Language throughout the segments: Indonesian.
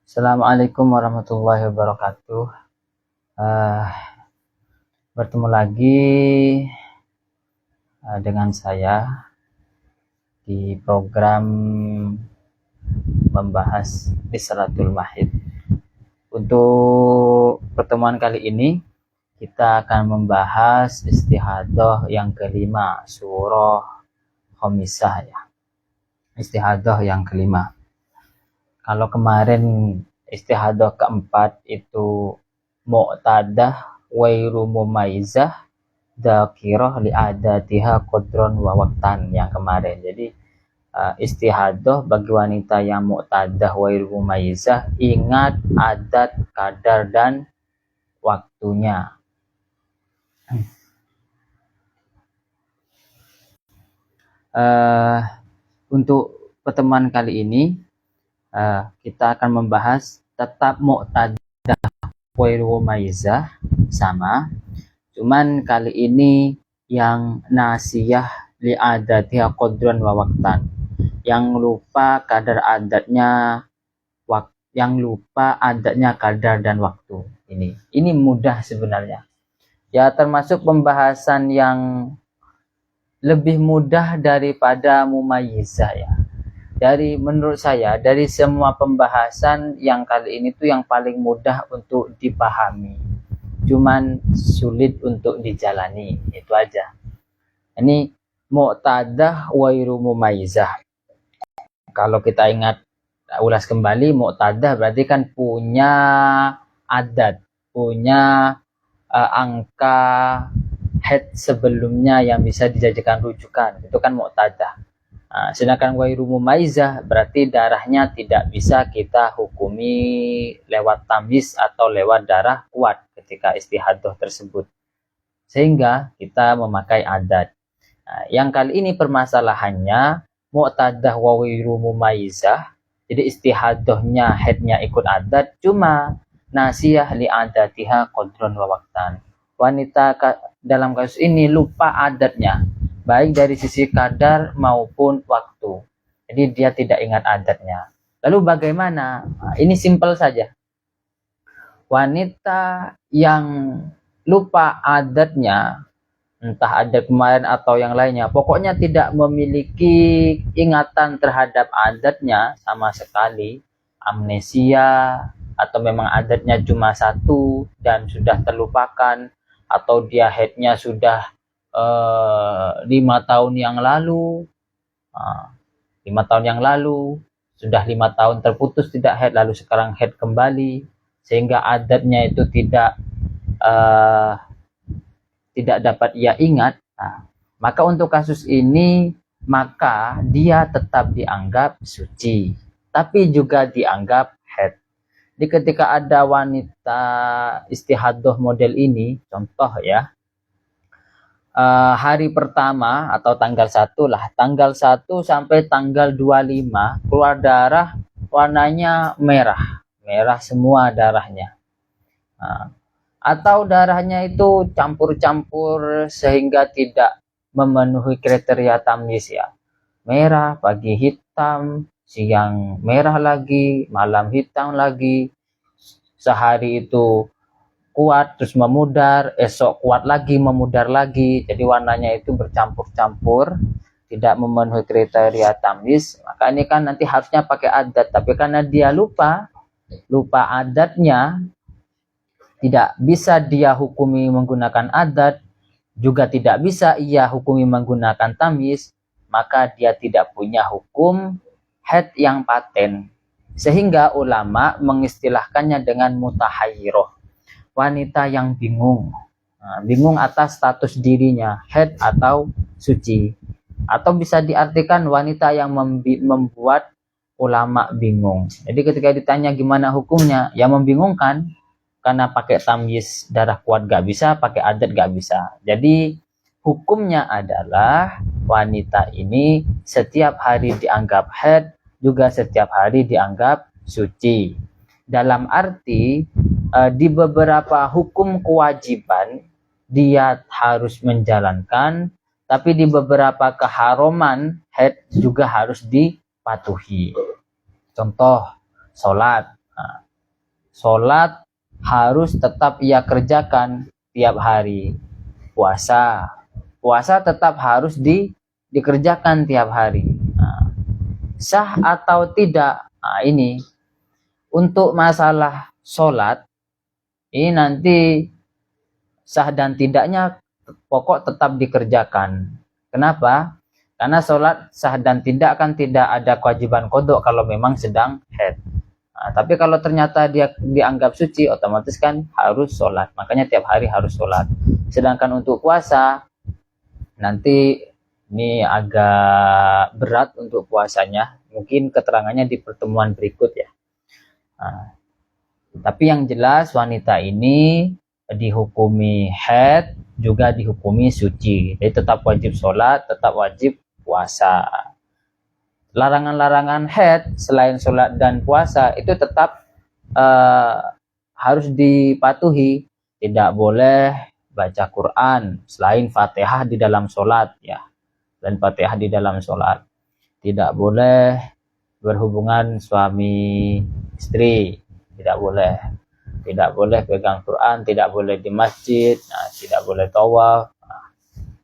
Assalamualaikum warahmatullahi wabarakatuh. Eh, Bertemu lagi dengan saya di program membahas Risalatul Mahid. Untuk pertemuan kali ini kita akan membahas istihadah yang kelima, surah Khomisah ya. Istihadah yang kelima. Kalau kemarin istihadah keempat itu mu'tadah wairu mumaizah dzakirah li'adatiha qadron wa waqtan yang kemarin. Jadi istihadah bagi wanita yang mu'tadah wairu mumaizah, ingat adat, kadar dan waktunya. Untuk pertemuan kali ini kita akan membahas tetap mu'tadah wairu mumaizah sama, cuman kali ini yang nasiyah li'adatiha qadron wa waqtan, yang lupa kadar adatnya, yang lupa adatnya, kadar dan waktu. Ini mudah sebenarnya ya, termasuk pembahasan yang lebih mudah daripada mumayyizah ya. Menurut saya dari semua pembahasan yang kali ini tuh yang paling mudah untuk dipahami, cuman sulit untuk dijalani, itu aja. Ini mu'tadah wairu mumayyizah. Kalau kita ingat, ulas kembali, mu'tadah berarti kan punya adat, punya angka head sebelumnya yang bisa dijadikan rujukan, itu kan mu'tadah. Sedangkan wairu mumaizah berarti darahnya tidak bisa kita hukumi lewat tamyiz atau lewat darah kuat ketika istihadah tersebut, sehingga kita memakai adat. Yang kali ini permasalahannya mu'tadah wa wairu mumaizah, jadi istihadahnya headnya ikut adat, cuma nasiyah li'adatiha qadron wa waqtan. Wanita dalam kasus ini lupa adatnya, baik dari sisi kadar maupun waktu. Jadi dia tidak ingat adatnya. Lalu bagaimana? Ini simpel saja. Wanita yang lupa adatnya, entah adat kemarin atau yang lainnya, pokoknya tidak memiliki ingatan terhadap adatnya sama sekali, amnesia, atau memang adatnya cuma satu dan sudah terlupakan, atau dia headnya sudah 5 tahun yang lalu, 5 tahun yang lalu sudah 5 tahun terputus tidak head, lalu sekarang head kembali, sehingga adatnya itu tidak dapat ia ingat. Maka untuk kasus ini, maka dia tetap dianggap suci, tapi juga dianggap head. Jadi ketika ada wanita istihadah model ini, contoh ya, hari pertama atau tanggal 1 lah, tanggal 1 sampai tanggal 25 keluar darah warnanya merah semua darahnya, atau darahnya itu campur-campur sehingga tidak memenuhi kriteria tamyiz ya, merah, pagi hitam, siang merah lagi, malam hitam lagi, sehari itu kuat terus memudar, esok kuat lagi memudar lagi, jadi warnanya itu bercampur-campur, tidak memenuhi kriteria tamyiz. Maka ini kan nanti harusnya pakai adat, tapi karena dia lupa adatnya, tidak bisa dia hukumi menggunakan adat, juga tidak bisa ia hukumi menggunakan tamyiz, maka dia tidak punya hukum head yang paten, sehingga ulama mengistilahkannya dengan mutahayyirah, wanita yang bingung, bingung atas status dirinya, head atau suci. Atau bisa diartikan wanita yang membuat ulama bingung. Jadi ketika ditanya gimana hukumnya, ya membingungkan, karena pakai tamyiz darah kuat gak bisa, pakai adat gak bisa. Jadi hukumnya adalah wanita ini setiap hari dianggap head, juga setiap hari dianggap suci. Dalam arti di beberapa hukum kewajiban dia harus menjalankan, tapi di beberapa keharuman head juga harus dipatuhi. Contoh, sholat, Sholat harus tetap ia kerjakan tiap hari. Puasa tetap harus dikerjakan tiap hari. Sah atau tidak, ini untuk masalah sholat ini nanti sah dan tidaknya pokok tetap dikerjakan. Kenapa? Karena sholat sah dan tidak kan tidak ada kewajiban qodok kalau memang sedang haid. Tapi kalau ternyata dia dianggap suci, otomatis kan harus sholat. Makanya tiap hari harus sholat. Sedangkan untuk puasa, nanti ini agak berat untuk puasanya. Mungkin keterangannya di pertemuan berikut ya. Tapi yang jelas wanita ini dihukumi haid, juga dihukumi suci. Jadi tetap wajib sholat, tetap wajib puasa. Larangan-larangan haid selain sholat dan puasa itu tetap harus dipatuhi. Tidak boleh baca Quran selain Fatihah di dalam sholat ya, dan Fatihah di dalam sholat. Tidak boleh berhubungan suami istri, tidak boleh. Tidak boleh pegang Quran, tidak boleh di masjid, tidak boleh tawaf,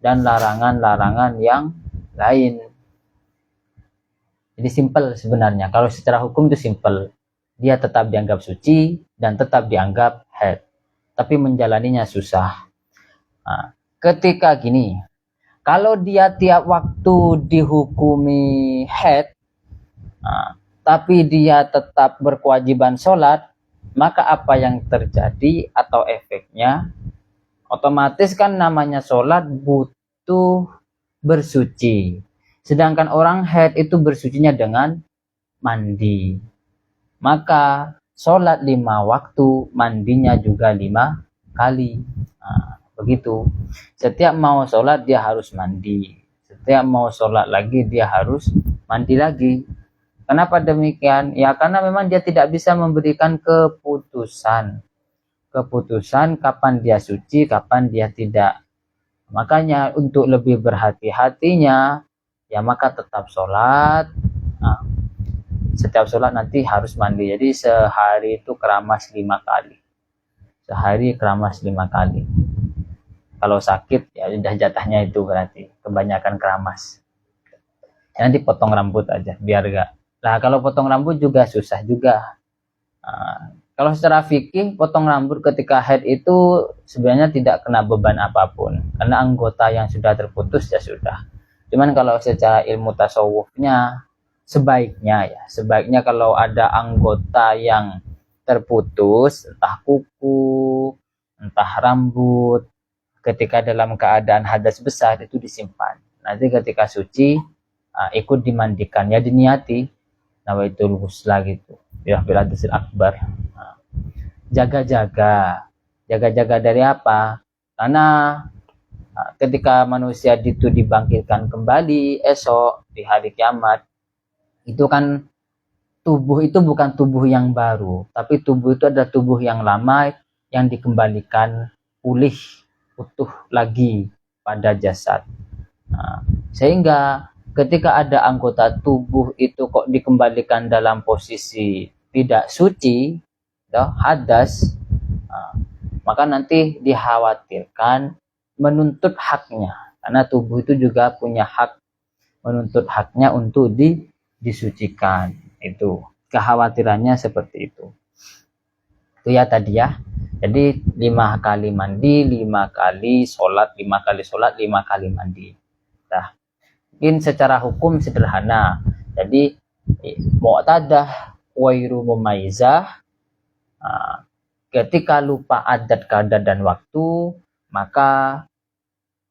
dan larangan-larangan yang lain. Jadi simpel sebenarnya. Kalau secara hukum itu simpel. Dia tetap dianggap suci dan tetap dianggap haid. Tapi menjalaninya susah. Ketika gini, kalau dia tiap waktu dihukumi haid, tapi dia tetap berkewajiban sholat, maka apa yang terjadi atau efeknya? Otomatis kan namanya sholat butuh bersuci. Sedangkan orang haid itu bersucinya dengan mandi. Maka sholat 5 waktu, mandinya juga 5 kali. Begitu. Setiap mau sholat dia harus mandi. Setiap mau sholat lagi dia harus mandi lagi. Kenapa demikian? Ya karena memang dia tidak bisa memberikan keputusan. Keputusan kapan dia suci, kapan dia tidak. Makanya untuk lebih berhati-hatinya, ya maka tetap sholat. Setiap sholat nanti harus mandi. Jadi sehari itu keramas 5 kali. Sehari keramas 5 kali. Kalau sakit ya udah jatahnya itu berarti kebanyakan keramas. Ya, nanti potong rambut aja biar gak. Nah kalau potong rambut juga susah juga. Kalau secara fikih potong rambut ketika haid itu sebenarnya tidak kena beban apapun. Karena anggota yang sudah terputus ya sudah. Cuman kalau secara ilmu tasawufnya sebaiknya kalau ada anggota yang terputus, entah kuku, entah rambut, ketika dalam keadaan hadas besar itu disimpan. Nanti ketika suci ikut dimandikan, ya diniati nawaitul ghusla gitu. Ya bil hadasil akbar. Jaga-jaga dari apa? Karena ketika manusia itu dibangkitkan kembali esok di hari kiamat, itu kan tubuh itu bukan tubuh yang baru, tapi tubuh itu adalah tubuh yang lama yang dikembalikan pulih utuh lagi pada jasad. Sehingga ketika ada anggota tubuh itu kok dikembalikan dalam posisi tidak suci, hadas, maka nanti dikhawatirkan menuntut haknya, karena tubuh itu juga punya hak, menuntut haknya untuk disucikan. Itu kekhawatirannya seperti itu ya tadi ya. Jadi 5 kali mandi, 5 kali sholat, 5 kali sholat, 5 kali mandi. Nah, mungkin secara hukum sederhana. Jadi mu'tadah wairu mumaizah, ketika lupa adat, kadar dan waktu, maka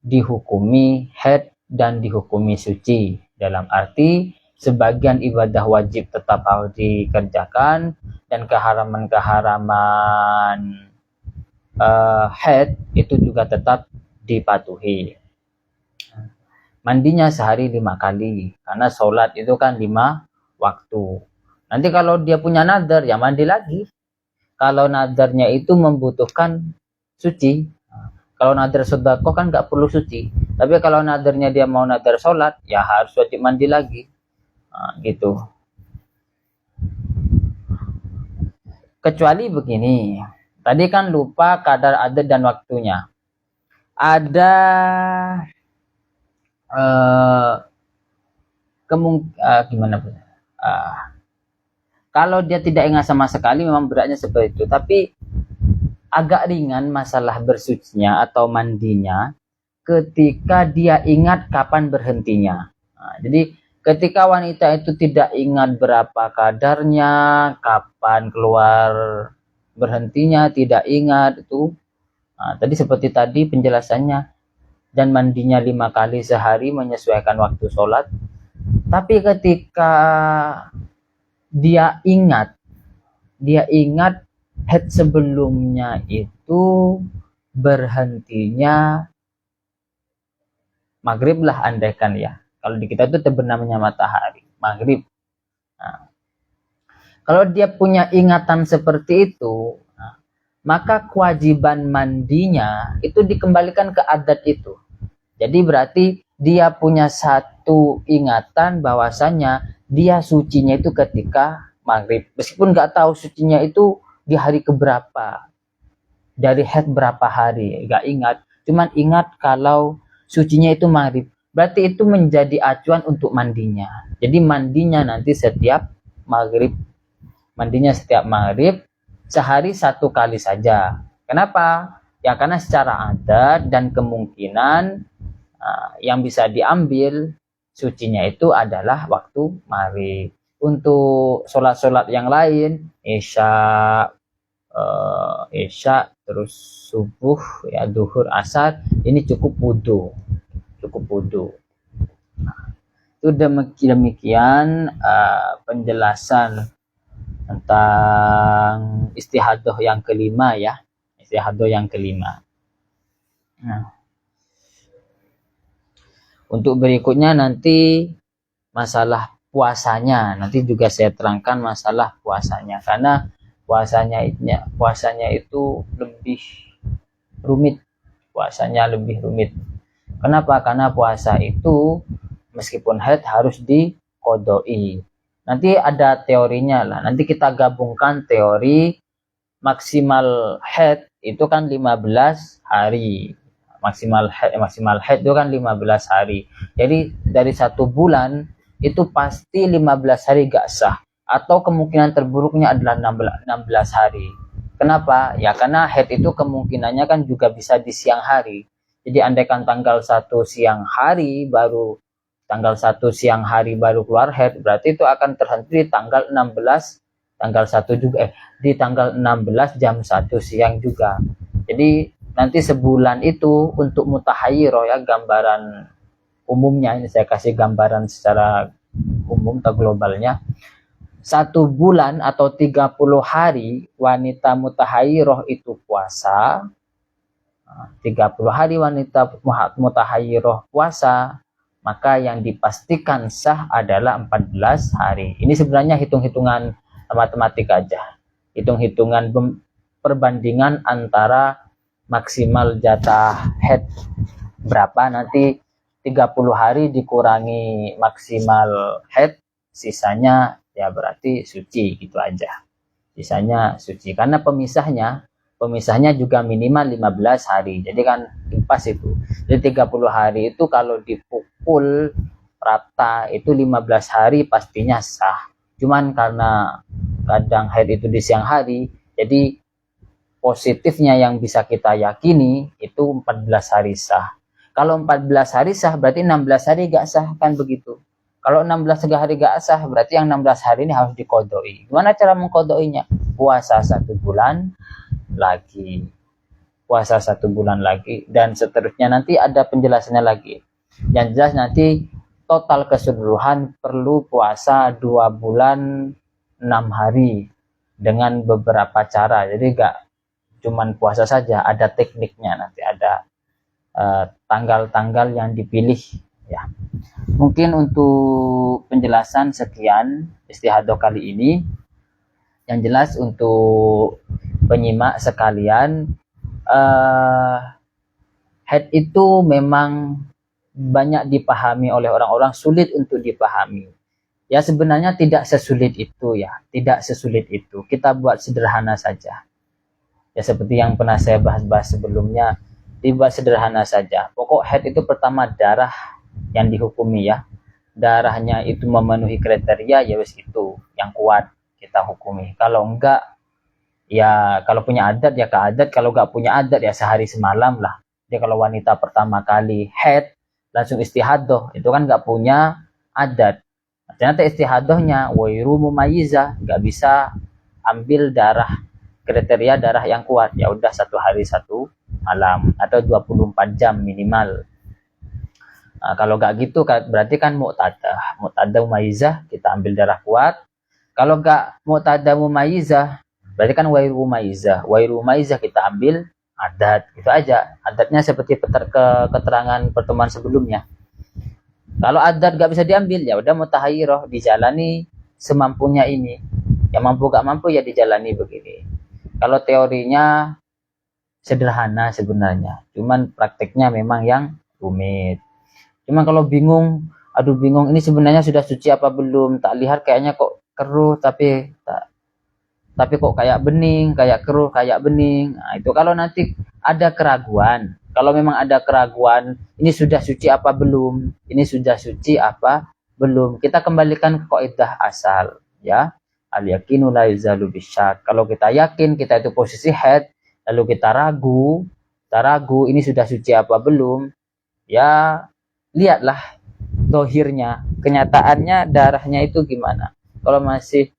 dihukumi haid dan dihukumi suci. Dalam arti sebagian ibadah wajib tetap harus dikerjakan dan keharaman-keharaman haid itu juga tetap dipatuhi. Mandinya sehari 5 kali karena sholat itu kan 5 waktu. Nanti kalau dia punya nadar ya mandi lagi. Kalau nadarnya itu membutuhkan suci. Kalau nadar sedekah kan nggak perlu suci. Tapi kalau nadarnya dia mau nadar sholat ya harus wajib mandi lagi. Gitu. Kecuali begini, tadi kan lupa kadar adat dan waktunya. Ada gimana? Kalau dia tidak ingat sama sekali memang beratnya seperti itu. Tapi agak ringan masalah bersucinya atau mandinya ketika dia ingat kapan berhentinya. Jadi ketika wanita itu tidak ingat berapa kadarnya, kapan keluar berhentinya, tidak ingat itu. Tadi seperti tadi penjelasannya, dan mandinya 5 kali sehari menyesuaikan waktu sholat. Tapi ketika dia ingat head sebelumnya itu berhentinya maghrib lah, andaikan ya. Kalau di kita itu terbenamnya matahari, maghrib. Kalau dia punya ingatan seperti itu, maka kewajiban mandinya itu dikembalikan ke adat itu. Jadi berarti dia punya satu ingatan bahwasannya dia sucinya itu ketika maghrib. Meskipun nggak tahu sucinya itu di hari keberapa, dari head berapa hari, nggak ingat. Cuman ingat kalau sucinya itu maghrib. Berarti itu menjadi acuan untuk mandinya. Jadi mandinya nanti setiap maghrib. Mandinya setiap maghrib, sehari 1 kali saja. Kenapa? Ya karena secara adat dan kemungkinan yang bisa diambil sucinya itu adalah waktu maghrib. Untuk sholat-sholat yang lain, isya, terus subuh, ya duhur, asar, ini cukup wudhu. Itu demikian penjelasan tentang istihadah yang kelima ya. Nah, untuk berikutnya nanti masalah puasanya, nanti juga saya terangkan masalah puasanya, karena puasanya itu lebih rumit. Kenapa? Karena puasa itu meskipun haid harus diqodoi. Nanti ada teorinya lah. Nanti kita gabungkan teori maksimal haid itu kan 15 hari. Maksimal haid itu kan 15 hari. Jadi dari 1 bulan itu pasti 15 hari gak sah. Atau kemungkinan terburuknya adalah 16 hari. Kenapa? Ya karena haid itu kemungkinannya kan juga bisa di siang hari. Jadi andaikan tanggal 1 siang hari baru keluar haid, berarti itu akan terhenti di tanggal 16, tanggal 1 juga di tanggal 16 jam 1 siang juga. Jadi nanti sebulan itu untuk mutahayyirah ya, gambaran umumnya, ini saya kasih gambaran secara umum atau globalnya. 1 bulan atau 30 hari wanita mutahayyirah itu puasa. 30 hari wanita mutahayyirah puasa, maka yang dipastikan sah adalah 14 hari. Ini sebenarnya hitung-hitungan matematika aja. Hitung-hitungan perbandingan antara maksimal jatah head berapa, nanti 30 hari dikurangi maksimal head, sisanya ya berarti suci, gitu aja. Sisanya suci, karena pemisahnya juga minimal 15 hari. Jadi kan pas itu. Jadi 30 hari itu kalau dipukul rata itu 15 hari pastinya sah. Cuman karena kadang haid itu di siang hari, jadi positifnya yang bisa kita yakini itu 14 hari sah. Kalau 14 hari sah berarti 16 hari gak sah, kan begitu. Kalau 16 hari gak sah berarti yang 16 hari ini harus dikodoi. Gimana cara mengkodoinya? Puasa 1 bulan lagi, dan seterusnya. Nanti ada penjelasannya lagi. Yang jelas nanti total keseluruhan perlu puasa 2 bulan 6 hari dengan beberapa cara. Jadi gak cuman puasa saja, ada tekniknya, nanti ada tanggal-tanggal yang dipilih ya. Mungkin untuk penjelasan sekian istihadah kali ini. Yang jelas untuk penyimak sekalian, haid itu memang banyak dipahami oleh orang-orang, sulit untuk dipahami. Ya sebenarnya tidak sesulit itu ya, tidak sesulit itu. Kita buat sederhana saja. Ya seperti yang pernah saya bahas-bahas sebelumnya, dibuat sederhana saja. Pokok haid itu pertama darah yang dihukumi ya. Darahnya itu memenuhi kriteria, ya wis itu yang kuat kita hukumi. Kalau enggak, ya kalau punya adat ya ke adat, kalau enggak punya adat ya sehari semalam lah. Jadi kalau wanita pertama kali haid langsung istihadoh, itu kan enggak punya adat. Ternyata istihadohnya wairu mumayyiza, nggak bisa ambil darah kriteria darah yang kuat, ya udah 1 hari 1 malam atau 24 jam minimal. Nah, kalau nggak gitu berarti kan mu'tadah mumayyizah kita ambil darah kuat. Kalau nggak mu'tadah mumayyizah berarti kan wairu mumayyizah kita ambil adat, gitu aja. Adatnya seperti keterangan pertemuan sebelumnya. Kalau adat gak bisa diambil, ya udah mutahayyirah, dijalani semampunya ini. Yang mampu gak mampu ya dijalani begini. Kalau teorinya sederhana sebenarnya, cuman prakteknya memang yang rumit. Cuman kalau bingung, aduh bingung ini sebenarnya sudah suci apa belum? Tak lihat kayaknya kok keruh tapi kok kayak bening, kayak keruh, kayak bening. Nah, itu kalau nanti ada keraguan. Kalau memang ada keraguan, ini sudah suci apa belum? Ini sudah suci apa belum? Kita kembalikan ke kaidah asal, ya. Al yakinu la yuzalu bisyak. Kalau kita yakin kita itu posisi haid, lalu kita ragu ini sudah suci apa belum? Ya, lihatlah dohirnya, kenyataannya darahnya itu gimana. Kalau masih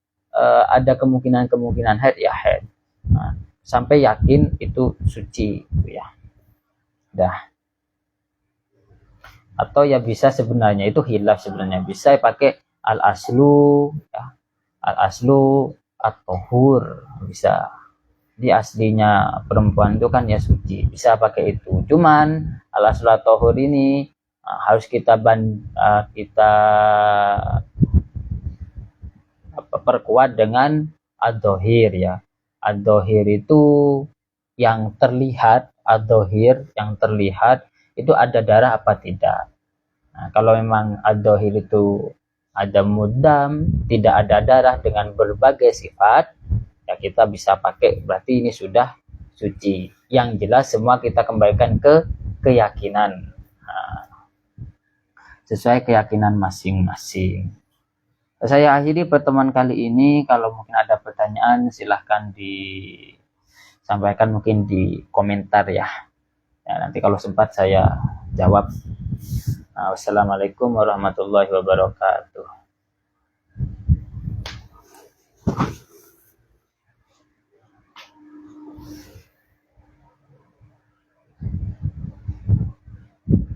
ada kemungkinan haid ya haid. Nah, sampai yakin itu suci, ya. Dah. Atau ya bisa sebenarnya itu khilaf, sebenarnya bisa pakai al aslu ya. Al aslu at-tahur bisa. Di aslinya perempuan itu kan ya suci, bisa pakai itu. Cuman al aslu at-tahur ini harus kita perkuat dengan ad-dhahir ya. Ad-dhahir itu yang terlihat, ad-dhahir yang terlihat itu ada darah apa tidak. Nah, kalau memang ad-dhahir itu ada mudam, tidak ada darah dengan berbagai sifat, ya kita bisa pakai, berarti ini sudah suci. Yang jelas semua kita kembalikan ke keyakinan. Nah, sesuai keyakinan masing-masing. Saya akhiri pertemuan kali ini. Kalau mungkin ada pertanyaan silahkan disampaikan mungkin di komentar ya. Nanti kalau sempat saya jawab. Wassalamualaikum warahmatullahi wabarakatuh.